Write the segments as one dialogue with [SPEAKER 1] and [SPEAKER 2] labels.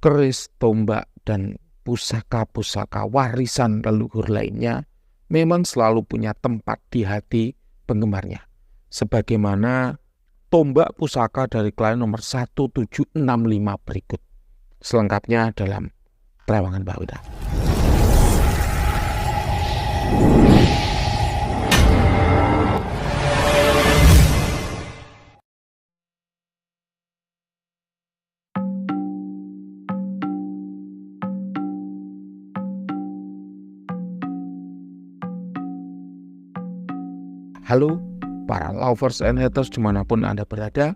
[SPEAKER 1] keris, tombak, dan pusaka-pusaka warisan leluhur lainnya memang selalu punya tempat di hati penggemarnya. Sebagaimana tombak pusaka dari klien nomor 1765 berikut. Selengkapnya dalam Terawangan Mbah Wira. Halo para lovers and haters dimanapun Anda berada,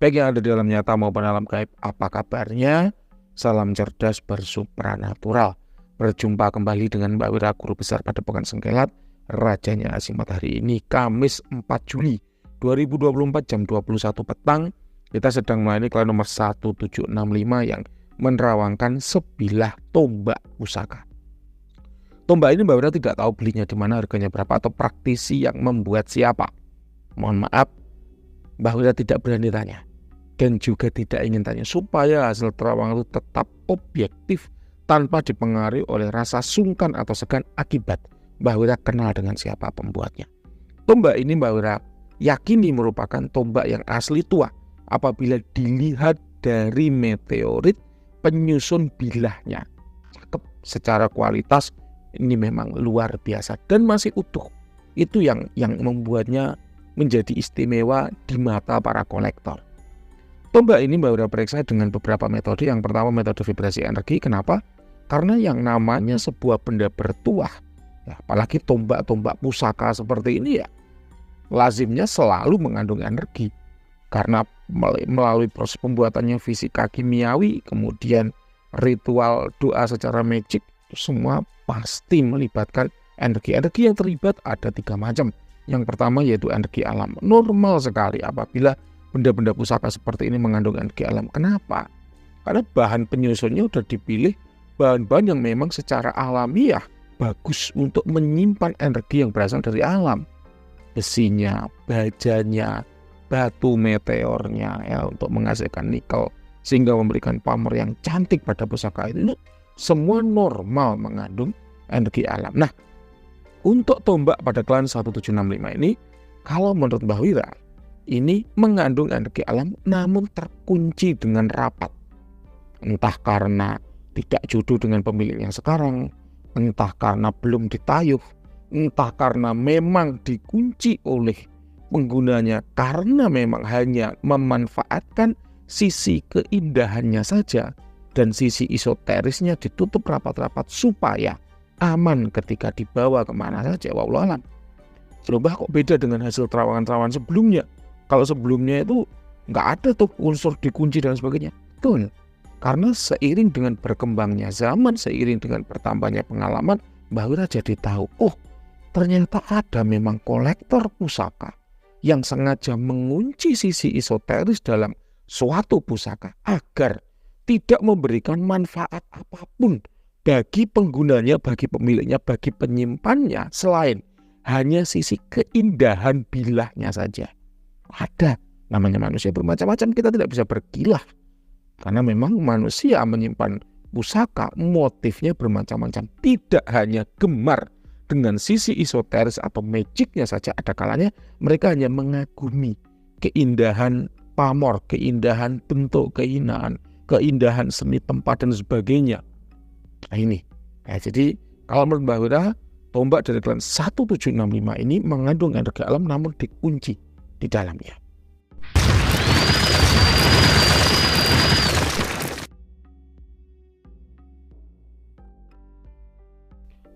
[SPEAKER 1] baik yang ada di dalam nyata maupun alam gaib, apa kabarnya? Salam cerdas bersupranatural. Berjumpa kembali dengan Mbah Wira, Guru Besar Padepokan Sengkelat, Rajanya Azimat. Hari ini Kamis 4 Juli 2024 jam 21 petang. Kita sedang melayani klien nomor 1765 yang menerawangkan sebilah tombak pusaka. Tombak ini Mbah Wira tidak tahu belinya di mana, harganya berapa, atau praktisi yang membuat siapa. Mohon maaf, Mbah Wira tidak berani tanya dan juga tidak ingin tanya, supaya hasil terawangan itu tetap objektif tanpa dipengaruhi oleh rasa sungkan atau segan akibat Mbah Wira kenal dengan siapa pembuatnya. Tombak ini Mbah Wira yakini merupakan tombak yang asli tua apabila dilihat dari meteorit penyusun bilahnya. Cakep, secara kualitas ini memang luar biasa dan masih utuh. Itu yang membuatnya menjadi istimewa di mata para kolektor. Tombak ini Mbah Wira periksa dengan beberapa metode. Yang pertama, metode vibrasi energi. Kenapa? Karena yang namanya sebuah benda bertuah, ya, apalagi tombak-tombak pusaka seperti ini, ya lazimnya selalu mengandung energi. Karena melalui proses pembuatannya fisika kimiawi, kemudian ritual doa secara magic, semua pasti melibatkan energi. Energi yang terlibat ada 3 macam. Yang pertama yaitu energi alam. Normal sekali apabila benda-benda pusaka seperti ini mengandung energi alam. Kenapa? Karena bahan penyusunnya sudah dipilih bahan-bahan yang memang secara alamiah bagus untuk menyimpan energi yang berasal dari alam. Besinya, bajanya, batu meteornya, ya, untuk menghasilkan nikel sehingga memberikan pamor yang cantik pada pusaka itu semua normal mengandung energi alam. Nah, untuk tombak pada klien 1765 ini, kalau menurut Mbah Wira, ini mengandung energi alam namun terkunci dengan rapat. Entah karena tidak jodoh dengan pemilik yang sekarang, entah karena belum ditayuh, entah karena memang dikunci oleh penggunanya karena memang hanya memanfaatkan sisi keindahannya saja, dan sisi esoterisnya ditutup rapat-rapat supaya aman ketika dibawa kemana saja. Wallahu alam. Coba kok beda dengan hasil terawangan-terawangan sebelumnya. Kalau sebelumnya itu nggak ada tuh unsur dikunci dan sebagainya. Betul. Karena seiring dengan berkembangnya zaman, seiring dengan bertambahnya pengalaman, Mbah Wira jadi tahu, oh ternyata ada memang kolektor pusaka yang sengaja mengunci sisi esoteris dalam suatu pusaka agar tidak memberikan manfaat apapun bagi penggunanya, bagi pemiliknya, bagi penyimpannya selain hanya sisi keindahan bilahnya saja. Ada, namanya manusia bermacam-macam, kita tidak bisa berkilah karena memang manusia menyimpan pusaka motifnya bermacam-macam, tidak hanya gemar dengan sisi esoteris atau magicnya saja. Ada kalanya mereka hanya mengagumi keindahan pamor, keindahan bentuk, keindahan seni tempat dan sebagainya. Nah ini, ya, jadi kalau menurut Mbah Wira, tombak dari klien 1765 ini mengandung energi alam namun dikunci di dalamnya.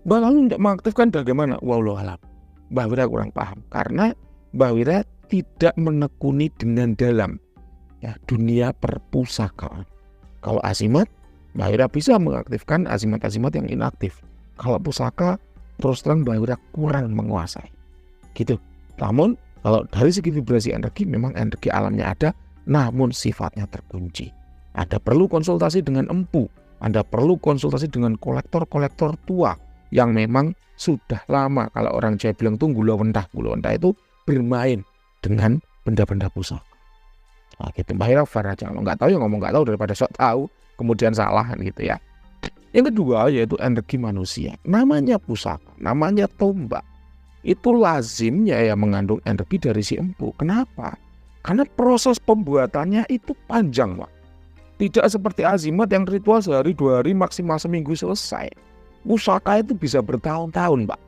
[SPEAKER 1] Mbah lalu tidak mengaktifkan bagaimana? Wallahu alam. Mbah Wira kurang paham karena Mbah Wira tidak menekuni dengan dalam, ya, dunia perpustakaan. Kalau azimat, Mbah Wira bisa mengaktifkan azimat-azimat yang inaktif. Kalau pusaka, terus terang Mbah Wira kurang menguasai. Gitu. Namun kalau dari segi vibrasi energi, memang energi alamnya ada, namun sifatnya terkunci. Anda perlu konsultasi dengan empu, Anda perlu konsultasi dengan kolektor-kolektor tua yang memang sudah lama. Kalau orang Jawa bilang tuh gula wentah itu bermain dengan benda-benda pusaka. Nah, gitu Mbah Wira fair aja. Kalau nggak tahu ya ngomong nggak tahu daripada sok tahu. kemudian salah gitu ya. Yang kedua yaitu energi manusia. Namanya pusaka, namanya tombak, itu lazimnya ya mengandung energi dari si empu. Kenapa? Karena proses pembuatannya itu panjang, Pak. Tidak seperti azimat yang ritual sehari 2 hari maksimal seminggu selesai. Pusaka itu bisa bertahun-tahun, Pak.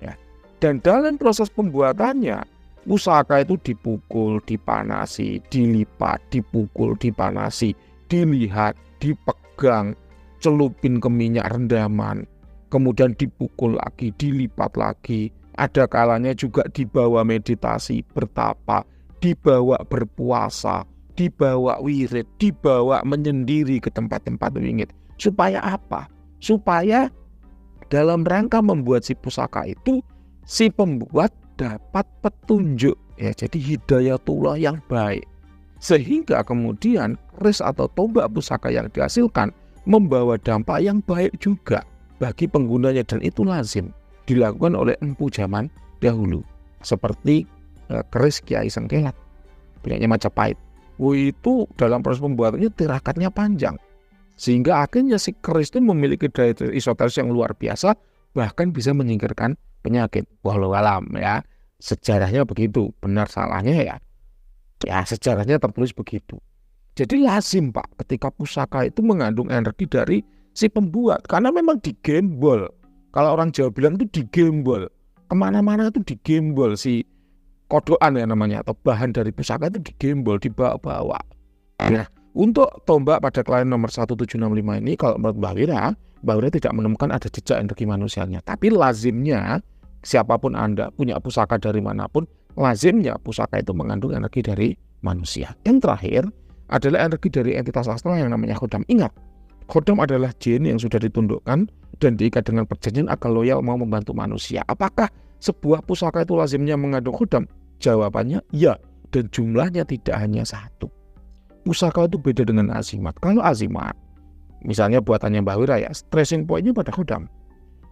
[SPEAKER 1] Ya. Dan dalam proses pembuatannya, pusaka itu dipukul, dipanasi, dilipat, dipukul, dipanasi, dilihat, dipegang, celupin ke minyak rendaman, kemudian dipukul lagi, dilipat lagi. Ada kalanya juga dibawa meditasi, bertapa, dibawa berpuasa, dibawa wirid, dibawa menyendiri ke tempat-tempat wingit. Supaya apa? Supaya dalam rangka membuat si pusaka itu, si pembuat dapat petunjuk, ya, jadi hidayatullah yang baik. Sehingga kemudian keris atau tombak pusaka yang dihasilkan membawa dampak yang baik juga bagi penggunanya, dan itu lazim dilakukan oleh empu zaman dahulu. Seperti keris Kiai Sengkelat punyanya Majapahit. Itu dalam proses pembuatannya tirakatnya panjang, sehingga akhirnya si keris itu memiliki daya esoteris yang luar biasa, bahkan bisa menyingkirkan penyakit. Wallahu alam ya. Sejarahnya begitu, benar salahnya ya sejarahnya tertulis begitu. Jadi lazim Pak ketika pusaka itu mengandung energi dari si pembuat, karena memang digembol. Kalau orang Jawa bilang itu digembol, kemana-mana itu digembol si kodokan ya namanya, atau bahan dari pusaka itu digembol, dibawa-bawa. Nah, untuk tombak pada klien nomor 1765 ini, kalau menurut Mbak Wira tidak menemukan ada jejak energi manusianya. Tapi lazimnya siapapun Anda punya pusaka dari manapun, lazimnya pusaka itu mengandung energi dari manusia. Yang terakhir adalah energi dari entitas astral yang namanya khodam. Ingat, khodam adalah jin yang sudah ditundukkan dan diikat dengan perjanjian agar loyal mau membantu manusia. Apakah sebuah pusaka itu lazimnya mengandung khodam? Jawabannya ya, dan jumlahnya tidak hanya satu. Pusaka itu beda dengan azimat. Kalau azimat, misalnya buatannya Mbak Wira ya, stressing point-nya pada khodam.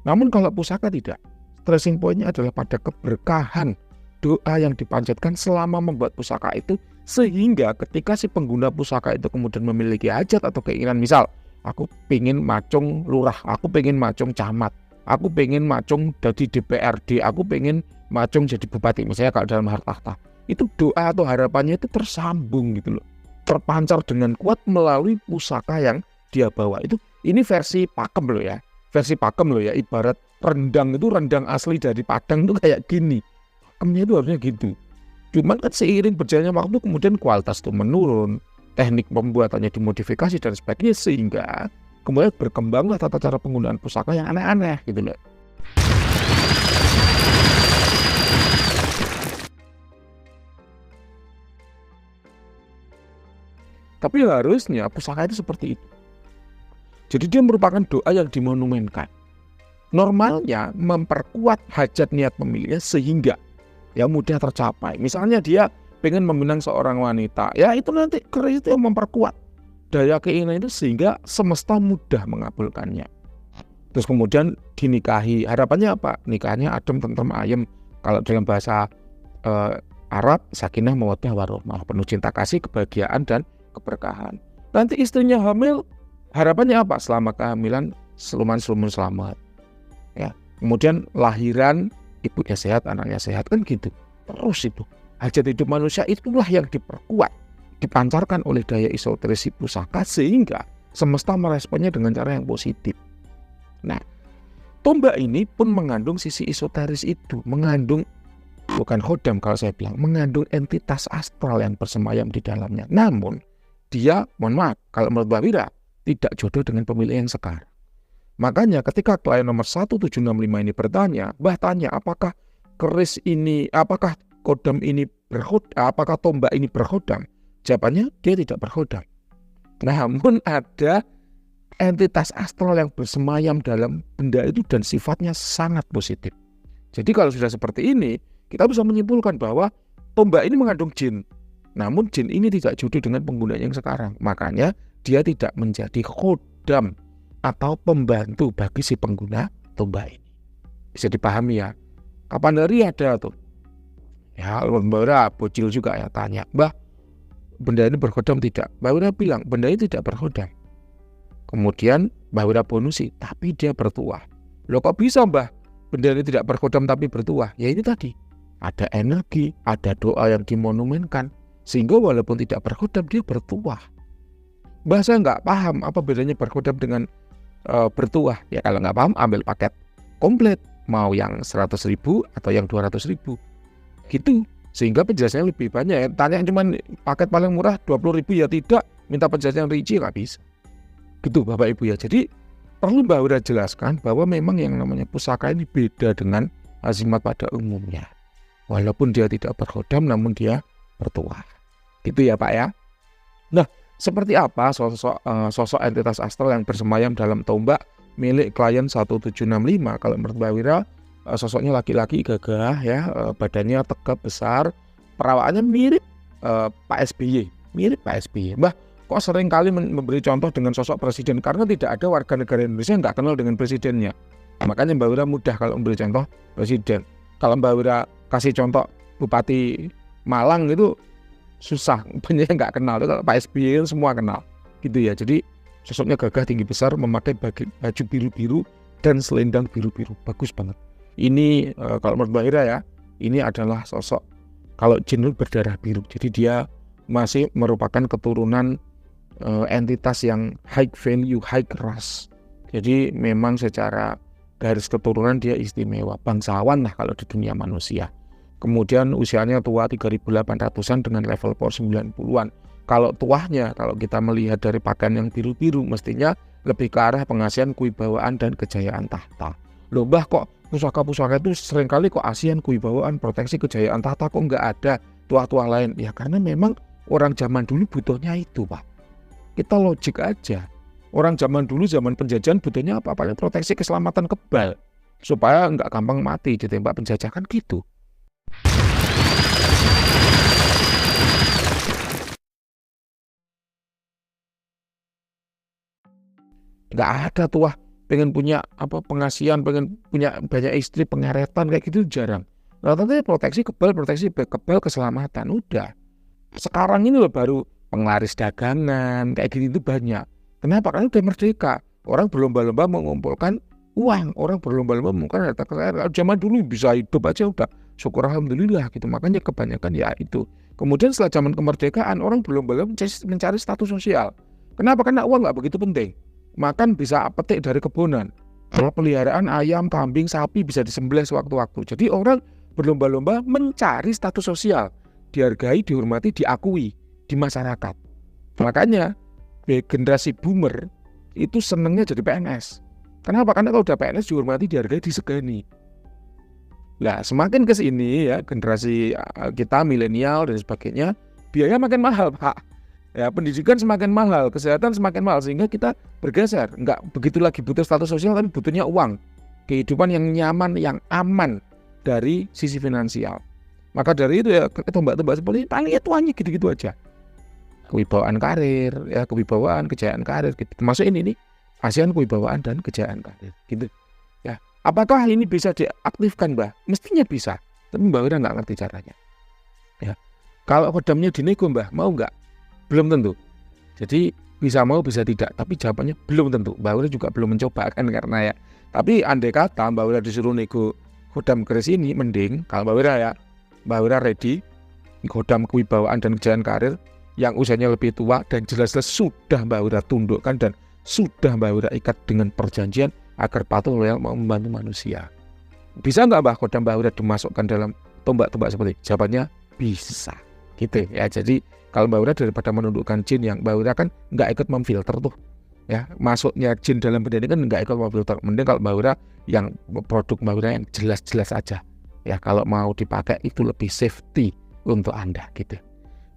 [SPEAKER 1] Namun kalau pusaka tidak, stressing point-nya adalah pada keberkahan doa yang dipanjatkan selama membuat pusaka itu, sehingga ketika si pengguna pusaka itu kemudian memiliki hajat atau keinginan, misal aku pengen macung lurah, aku pengen macung camat, aku pengen macung jadi DPRD, aku pengen macung jadi bupati, misalnya kalau dalam harta, itu doa atau harapannya itu tersambung gitu loh, terpancar dengan kuat melalui pusaka yang dia bawa. Ini versi pakem loh ya, ibarat rendang itu, rendang asli dari Padang itu kayak gini, pakemnya itu harusnya gitu. Cuman kan seiring berjalannya waktu kemudian kualitas itu menurun, teknik pembuatannya dimodifikasi dan sebagainya, sehingga kemudian berkembanglah tata cara penggunaan pusaka yang aneh-aneh gitu loh. Tapi harusnya pusaka itu seperti itu. Jadi dia merupakan doa yang dimonumenkan. Normalnya memperkuat hajat niat pemiliknya sehingga ya mudah tercapai. Misalnya dia pengen meminang seorang wanita, ya itu nanti keris itu yang memperkuat daya keinginan itu sehingga semesta mudah mengabulkannya. Terus kemudian dinikahi, harapannya apa? Nikahnya adem, tentrem, ayem. Kalau dalam bahasa Arab, sakinah mawaddah warahmah, penuh cinta kasih, kebahagiaan dan keberkahan. Nanti istrinya hamil, harapannya apa? Selama kehamilan seluman selamat. Ya, kemudian lahiran, ibunya sehat, anaknya sehat, kan gitu. Terus itu hajat hidup manusia itulah yang diperkuat, dipancarkan oleh daya esoteris si pusaka, sehingga semesta meresponnya dengan cara yang positif. Nah, tombak ini pun mengandung sisi esoteris itu, mengandung bukan khodam kalau saya bilang, mengandung entitas astral yang bersemayam di dalamnya. Namun dia, mohon maaf, kalau menurut Mbak Wira, tidak jodoh dengan pemilih yang sekarang. Makanya ketika klien nomor 1765 ini bertanya, Mbah tanya apakah keris ini, apakah khodam ini berkhodam, apakah tombak ini berkhodam? Jawabannya dia tidak berkhodam. Namun ada entitas astral yang bersemayam dalam benda itu dan sifatnya sangat positif. Jadi kalau sudah seperti ini, kita bisa menyimpulkan bahwa tombak ini mengandung jin. Namun jin ini tidak jodoh dengan pengguna yang sekarang. Makanya dia tidak menjadi khodam atau pembantu bagi si pengguna tombak ini. Bisa dipahami ya. Kapan hari ada tuh? Ya, Mbak Wira bocil juga ya tanya, Mbah, benda ini berkhodam tidak? Mbak Wira bilang, benda ini tidak berkhodam. Kemudian Mbah bonusi, tapi dia bertuah. Loh kok bisa Mbah? Benda ini tidak berkodam tapi bertuah. Ya ini tadi, ada energi, ada doa yang dimonumenkan, sehingga walaupun tidak berkodam dia bertuah. Mbah saya nggak paham apa bedanya berkodam dengan bertuah. Ya kalau nggak paham ambil paket komplit, mau yang 100.000 atau yang 200.000 gitu, sehingga penjelasannya lebih banyak. Ya tanya cuman paket paling murah 20.000 ya tidak, minta penjelasan rinci nggak bisa gitu Bapak Ibu ya. Jadi perlu Mbak Wira jelaskan bahwa memang yang namanya pusaka ini beda dengan azimat pada umumnya, walaupun dia tidak berkodam namun dia bertuah gitu ya Pak ya. Nah, seperti apa sosok entitas astral yang bersemayam dalam tombak milik klien 1765? Kalau menurut Mbak Wira, sosoknya laki-laki gagah ya, badannya tegap besar, perawakannya mirip Pak SBY, mirip Pak SBY. Mbah kok sering kali memberi contoh dengan sosok presiden, karena tidak ada warga negara Indonesia yang nggak kenal dengan presidennya. Makanya Mbak Wira mudah kalau memberi contoh presiden. Kalau Mbak Wira kasih contoh Bupati Malang itu susah, banyak yang nggak kenal. Kalau Pak SBY itu semua kenal gitu ya. Jadi sosoknya gagah, tinggi besar, memakai baju biru-biru dan selendang biru-biru, bagus banget. Ini kalau menurut Mbak Wira ya, ini adalah sosok kalau jin berdarah biru. Jadi dia masih merupakan keturunan entitas yang high value, high class. Jadi memang secara garis keturunan dia istimewa, bangsawan lah kalau di dunia manusia. Kemudian usianya tua 3.800-an dengan level power 90-an. Kalau tuahnya, kalau kita melihat dari pakaian yang biru-biru, mestinya lebih ke arah pengasihan kewibawaan dan kejayaan tahta. Loh Mbah, kok pusaka-pusaka itu seringkali kok asihan kewibawaan, proteksi kejayaan tahta, kok nggak ada tuah-tuah lain? Ya karena memang orang zaman dulu butuhnya itu Pak. Kita logik aja. Orang zaman dulu, zaman penjajahan butuhnya apa? Paling proteksi keselamatan kebal, supaya nggak gampang mati ditembak penjajah kan gitu. Nggak ada tuh pengen punya apa pengasihan, pengen punya banyak istri, pengaretan kayak gitu jarang. Nah, tentunya proteksi kebal keselamatan udah. Sekarang ini loh baru penglaris dagangan kayak gitu itu banyak. Kenapa? Karena udah merdeka. Orang berlomba-lomba mengumpulkan uang, orang berlomba-lomba mengumpulkan harta kekayaan. Zaman dulu bisa hidup aja udah syukur alhamdulillah gitu. Makanya kebanyakan ya itu. Kemudian setelah zaman kemerdekaan orang berlomba-lomba mencari status sosial. Kenapa? Karena uang nggak begitu penting. Makan bisa petik dari kebunan. Kalau peliharaan ayam, kambing, sapi bisa disembelih sewaktu-waktu. Jadi orang berlomba-lomba mencari status sosial, dihargai, dihormati, diakui di masyarakat. Makanya generasi boomer itu senengnya jadi PNS. Kenapa? Karena kalau udah PNS dihormati, dihargai, disegani. Nah, semakin ke sini ya generasi kita milenial dan sebagainya, biaya makin mahal, Pak. Ya, pendidikan semakin mahal, kesehatan semakin mahal, sehingga kita bergeser. Nggak begitu lagi butuh status sosial, tapi butuhnya uang. Kehidupan yang nyaman, yang aman dari sisi finansial. Maka dari itu ya tombak-tombak seperti ini paling itu hanya gitu-gitu aja. Kewibawaan karir, ya kewibawaan, kejayaan karir, gitu. Termasuk ini nih, ASEAN kewibawaan dan kejayaan karir, gitu. Ya, apakah hal ini bisa diaktifkan, Mbak? Mestinya bisa, tapi Mbak Wira nggak ngerti caranya. Ya, kalau kodamnya dinego, Mbak, mau nggak? Belum tentu. Jadi bisa mau bisa tidak, tapi jawabannya belum tentu. Mbak Wira juga belum mencoba kan karena ya. Tapi andai kata Mbak Wira disuruh nego kodam keris ini, mending kalau Mbak Wira ya, Mbak Wira ready kodam kewibawaan dan kejayaan karir yang usianya lebih tua dan jelas-jelas sudah Mbak Wira tundukkan dan sudah Mbak Wira ikat dengan perjanjian agar patuh loyal mau membantu manusia. Bisa nggak Mbak kodam Mbak Wira dimasukkan dalam tombak-tombak seperti ini? Jawabannya bisa. Gitu ya. Jadi kalau Mbak Wira daripada menundukkan jin yang Mbak Wira kan nggak ikut memfilter tuh. Ya, masuknya jin dalam benda ini kan nggak ikut memfilter. Mending kalau Mbak Wira yang produk Mbak Wira yang jelas-jelas aja. Ya, kalau mau dipakai itu lebih safety untuk Anda gitu.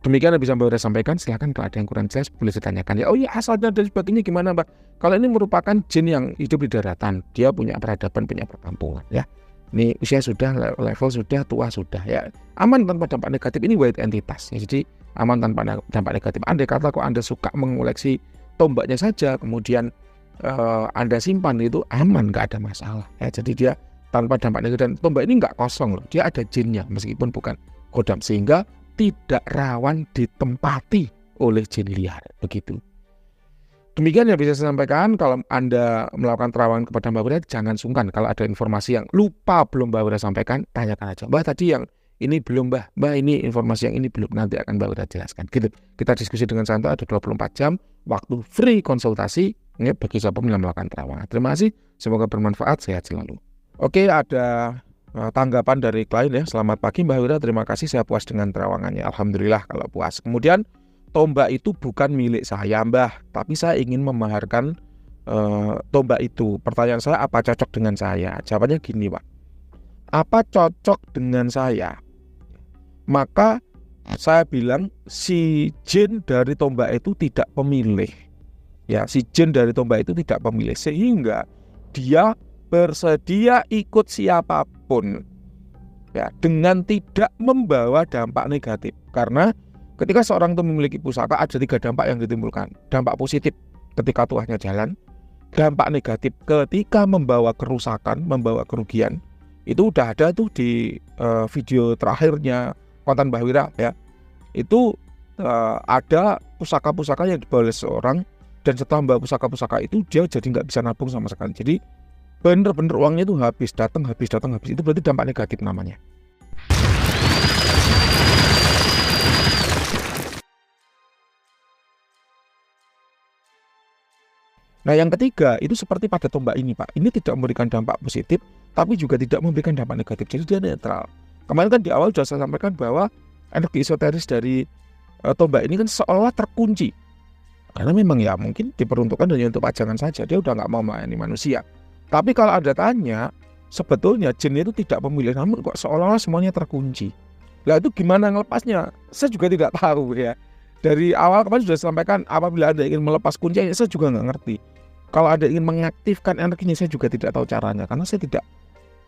[SPEAKER 1] Demikian yang bisa Mbak Wira sampaikan. Silahkan kalau ada yang kurang jelas boleh ditanyakan ya. Oh iya asalnya dan sebagainya gimana Mbak? Kalau ini merupakan jin yang hidup di daratan, dia punya peradaban, punya perkampungan ya. Ini usia sudah, level sudah, tua sudah ya. Aman tanpa dampak negatif, ini white entitas ya. Jadi aman tanpa dampak negatif. Andai kata kok Anda suka mengoleksi tombaknya saja, kemudian Anda simpan itu aman, nggak ada masalah ya. Jadi dia tanpa dampak negatif, dan tombak ini nggak kosong loh, dia ada jinnya meskipun bukan kodam, sehingga tidak rawan ditempati oleh jin liar begitu. Demikian yang bisa saya sampaikan. Kalau Anda melakukan terawangan kepada Mbak Wira, jangan sungkan. Kalau ada informasi yang lupa belum Mbak Wira sampaikan, tanyakan aja. Mbak tadi yang ini belum Mbak ini informasi yang ini belum, nanti akan Mbak Wira jelaskan. Gitu. Kita diskusi dengan santai, ada 24 jam waktu free konsultasi ya, bagi siapa yang melakukan terawangan. Terima kasih, semoga bermanfaat, sehat selalu. Oke, ada tanggapan dari klien ya. Selamat pagi Mbak Wira, terima kasih, saya puas dengan terawangannya. Alhamdulillah kalau puas. Kemudian tombak itu bukan milik saya Mbah, tapi saya ingin memaharkan tombak itu. Pertanyaan saya, apa cocok dengan saya? Jawabannya gini Pak, apa cocok dengan saya? Maka saya bilang si jin dari tombak itu tidak pemilih. Ya, si jin dari tombak itu tidak pemilih, sehingga dia bersedia ikut siapapun ya, dengan tidak membawa dampak negatif. Karena ketika seorang itu memiliki pusaka, ada 3 dampak yang ditimbulkan. Dampak positif ketika tuahnya jalan, dampak negatif ketika membawa kerusakan, membawa kerugian. Itu udah ada tuh di video terakhirnya konten Mbah Wira ya. Itu ada pusaka-pusaka yang dibawa oleh seorang, dan setelah membawa pusaka-pusaka itu dia jadi nggak bisa nabung sama sekali. Jadi bener-bener uangnya itu habis datang. Itu berarti dampak negatif namanya. Nah yang ketiga itu seperti pada tombak ini Pak, ini tidak memberikan dampak positif tapi juga tidak memberikan dampak negatif, jadi dia netral. Kemarin kan di awal sudah saya sampaikan bahwa energi esoteris dari tombak ini kan seolah terkunci, karena memang ya mungkin diperuntukkan hanya untuk pajangan saja, dia udah nggak mau melayani manusia. Tapi kalau Anda tanya, sebetulnya jin itu tidak pemilih, namun kok seolah-olah semuanya terkunci. Lah itu gimana ngelepasnya? Saya juga tidak tahu ya. Dari awal kemarin sudah sampaikan, apabila Anda ingin melepas kunci, saya juga nggak ngerti. Kalau Anda ingin mengaktifkan energinya, saya juga tidak tahu caranya, karena saya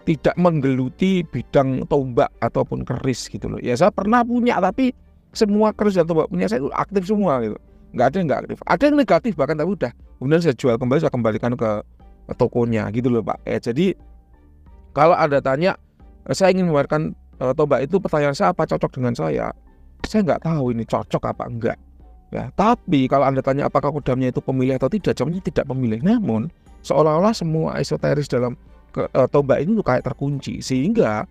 [SPEAKER 1] tidak menggeluti bidang tombak ataupun keris gitu loh. Ya saya pernah punya, tapi semua keris dan tombak punya saya itu aktif semua gitu. Nggak ada yang nggak aktif. Ada yang negatif bahkan, tapi udah. Kemudian saya jual kembali, saya kembalikan ke tokonya gitu loh Pak. Jadi kalau Anda tanya, saya ingin mengeluarkan tombak itu, pertanyaan saya apa cocok dengan saya nggak tahu ini cocok apa enggak ya. Tapi kalau Anda tanya apakah kodamnya itu pemilih atau tidak, jawabannya tidak pemilih. Namun seolah-olah semua esoteris dalam tombak ini tuh kayak terkunci, sehingga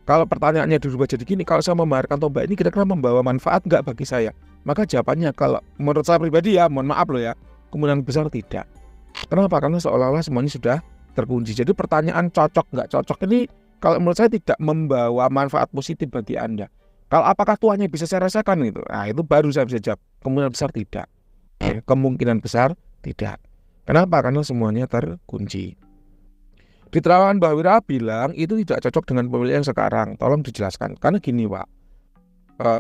[SPEAKER 1] kalau pertanyaannya dirubah jadi gini, kalau saya memaharkan tombak ini kira-kira membawa manfaat enggak bagi saya? Maka jawabannya kalau menurut saya pribadi ya, mohon maaf loh ya, kemungkinan besar tidak. Kenapa? Karena seolah-olah semuanya sudah terkunci. Jadi pertanyaan cocok nggak cocok ini kalau menurut saya tidak membawa manfaat positif bagi Anda. Kalau apakah tuanya bisa saya rasakan gitu, nah itu baru saya bisa jawab. Kemungkinan besar tidak. Kemungkinan besar tidak. Kenapa? Karena semuanya terkunci. Di terawangan Mbah Wira bilang itu tidak cocok dengan pemilihan sekarang. Tolong dijelaskan. Karena gini Pak,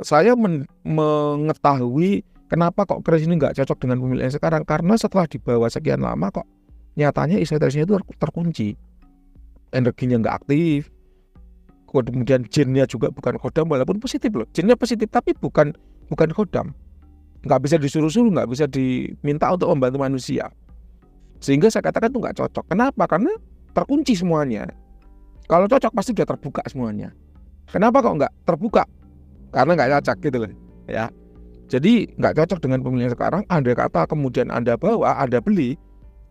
[SPEAKER 1] saya mengetahui kenapa kok keris ini nggak cocok dengan pemilihan sekarang. Karena setelah dibawa sekian lama kok nyatanya esoterisnya itu terkunci. Energinya nggak aktif. Kemudian jinnya juga bukan kodam, walaupun positif loh. Jinnya positif tapi bukan kodam. Nggak bisa disuruh-suruh, nggak bisa diminta untuk membantu manusia. Sehingga saya katakan itu nggak cocok. Kenapa? Karena terkunci semuanya. Kalau cocok pasti sudah terbuka semuanya. Kenapa kok nggak terbuka? Karena nggak cocok gitu loh ya. Jadi nggak cocok dengan pemilihan sekarang. Andai kata kemudian Anda bawa, Anda beli,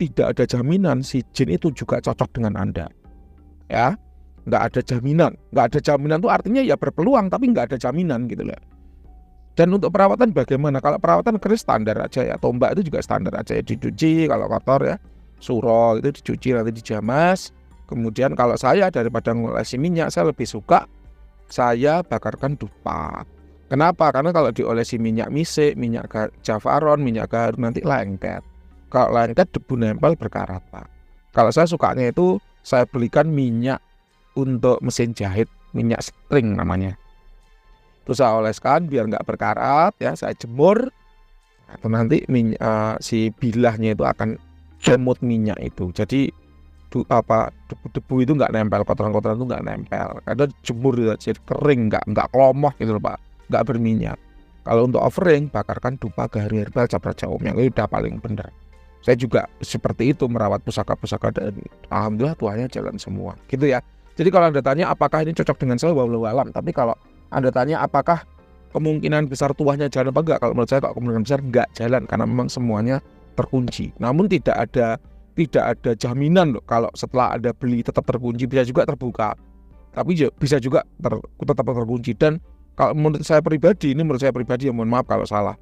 [SPEAKER 1] tidak ada jaminan si jin itu juga cocok dengan Anda ya. Nggak ada jaminan itu artinya ya berpeluang, tapi nggak ada jaminan gitu loh. Dan untuk perawatan bagaimana? Kalau perawatan keris standar aja ya, tombak itu juga standar aja ya, dicuci kalau kotor ya, suro itu dicuci nanti dijamas. Kemudian kalau saya daripada ngolesi minyak, saya lebih suka saya bakarkan dupa. Kenapa? Karena kalau diolesi minyak misik, minyak javaron, minyak gaharu nanti lengket. Kalau lengket debu nempel berkarat Pak. Kalau saya sukanya itu saya belikan minyak untuk mesin jahit, minyak string namanya. Terus saya oleskan biar nggak berkarat ya, saya jemur. Atau nanti si bilahnya itu akan semut minyak itu. Jadi debu-debu itu nggak nempel, kotoran-kotoran itu nggak nempel. Karena jemur itu jadi kering, nggak kelomoh gitu loh Pak, nggak berminyak. Kalau untuk offering, bakarkan dupa, gaharu herbal, capraja om, yang itu udah paling benar. Saya juga seperti itu merawat pusaka-pusaka dan alhamdulillah tuanya jalan semua, gitu ya. Jadi kalau Anda tanya apakah ini cocok dengan saya, wallahu alam. Tapi kalau Anda tanya apakah kemungkinan besar tuahnya jalan apa enggak, kalau menurut saya kok kemungkinan besar enggak jalan, karena memang semuanya terkunci. Namun tidak ada jaminan loh kalau setelah Anda beli tetap terkunci, bisa juga terbuka. Tapi bisa juga tetap terkunci. Dan kalau menurut saya pribadi, ya mohon maaf kalau salah,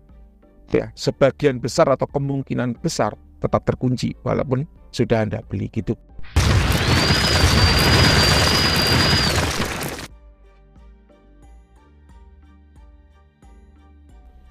[SPEAKER 1] ya sebagian besar atau kemungkinan besar tetap terkunci walaupun sudah Anda beli gitu.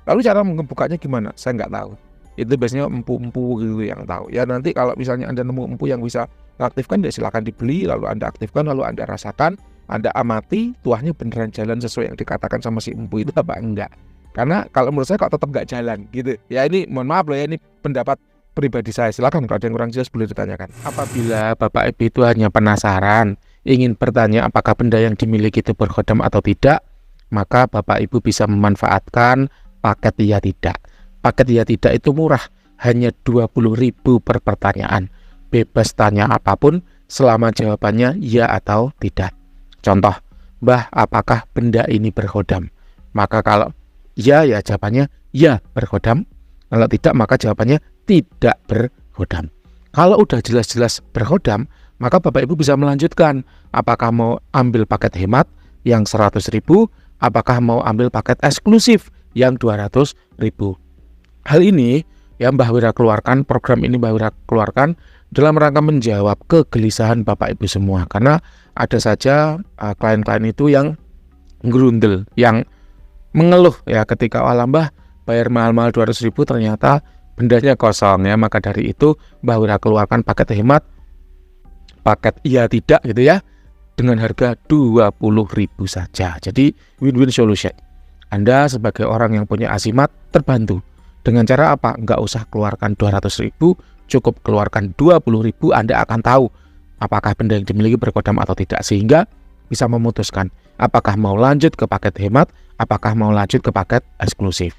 [SPEAKER 1] Lalu cara membukanya gimana? Saya nggak tahu. Itu biasanya empu-empu gitu yang tahu. Ya nanti kalau misalnya Anda nemu empu yang bisa mengaktifkan, ya silakan dibeli, lalu Anda aktifkan, lalu Anda rasakan, Anda amati tuahnya beneran jalan sesuai yang dikatakan sama si empu itu apa enggak. Karena kalau menurut saya kok tetap nggak jalan gitu. Ya ini mohon maaf loh ya, ini pendapat pribadi saya. Silakan kalau ada yang kurang jelas boleh ditanyakan. Apabila Bapak Ibu itu hanya penasaran, ingin bertanya apakah benda yang dimiliki itu berkhodam atau tidak, maka Bapak Ibu bisa memanfaatkan paket iya tidak. Paket iya tidak itu murah, hanya 20.000 per pertanyaan. Bebas tanya apapun selama jawabannya ya atau tidak. Contoh, Mbah, apakah benda ini berkhodam? Maka kalau ya, ya jawabannya ya berkhodam. Kalau tidak, maka jawabannya tidak berkhodam. Kalau udah jelas-jelas berkhodam, maka Bapak Ibu bisa melanjutkan. Apakah mau ambil paket hemat yang 100.000, apakah mau ambil paket eksklusif yang 200.000. Hal ini yang Mbah Wira keluarkan, program ini Mbah Wira keluarkan dalam rangka menjawab kegelisahan Bapak Ibu semua. Karena ada saja klien-klien itu yang gerundel, yang mengeluh ya ketika Mbah bayar mahal-mahal 200.000 ternyata bendanya kosong ya. Maka dari itu Mbah Wira keluarkan paket hemat, paket iya tidak gitu ya, dengan harga 20.000 saja. Jadi win-win solution. Anda sebagai orang yang punya asimat terbantu. Dengan cara apa? Nggak usah keluarkan 200.000, cukup keluarkan 20.000, Anda akan tahu apakah benda yang dimiliki berkhodam atau tidak, sehingga bisa memutuskan apakah mau lanjut ke paket hemat, apakah mau lanjut ke paket eksklusif.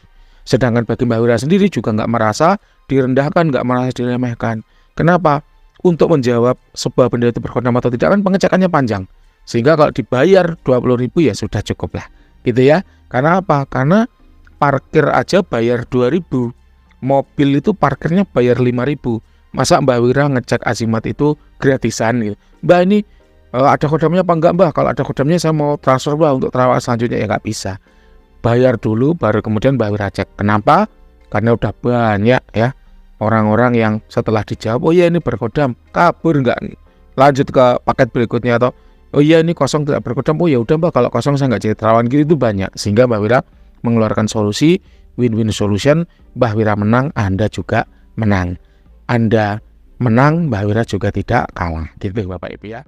[SPEAKER 1] Sedangkan bagi Mbah Wira sendiri juga nggak merasa direndahkan, nggak merasa diremehkan. Kenapa? Untuk menjawab sebuah benda itu berkhodam atau tidak kan pengecekannya panjang, sehingga kalau dibayar 20.000 ya sudah cukup lah, gitu ya. Karena apa? Karena parkir aja bayar 2.000, mobil itu parkirnya bayar 5.000. Masa Mbah Wira ngecek asimat itu gratisan gitu? Mbah, ini ada khodamnya apa enggak Mbah? Kalau ada khodamnya saya mau transfer Mbah untuk terawat selanjutnya, ya nggak bisa. Bayar dulu baru kemudian Mbah Wira cek. Kenapa? Karena udah banyak ya orang-orang yang setelah dijawab, oh iya ini berkhodam, kabur nggak lanjut ke paket berikutnya, atau oh iya ini kosong tidak berkhodam, oh ya udah Mbah kalau kosong saya nggak jadi terawan gitu. Itu banyak, sehingga Mbah Wira mengeluarkan solusi win-win solution. Mbah Wira menang, Anda juga menang. Anda menang, Mbah Wira juga tidak kalah, gitu Bapak Ibu ya.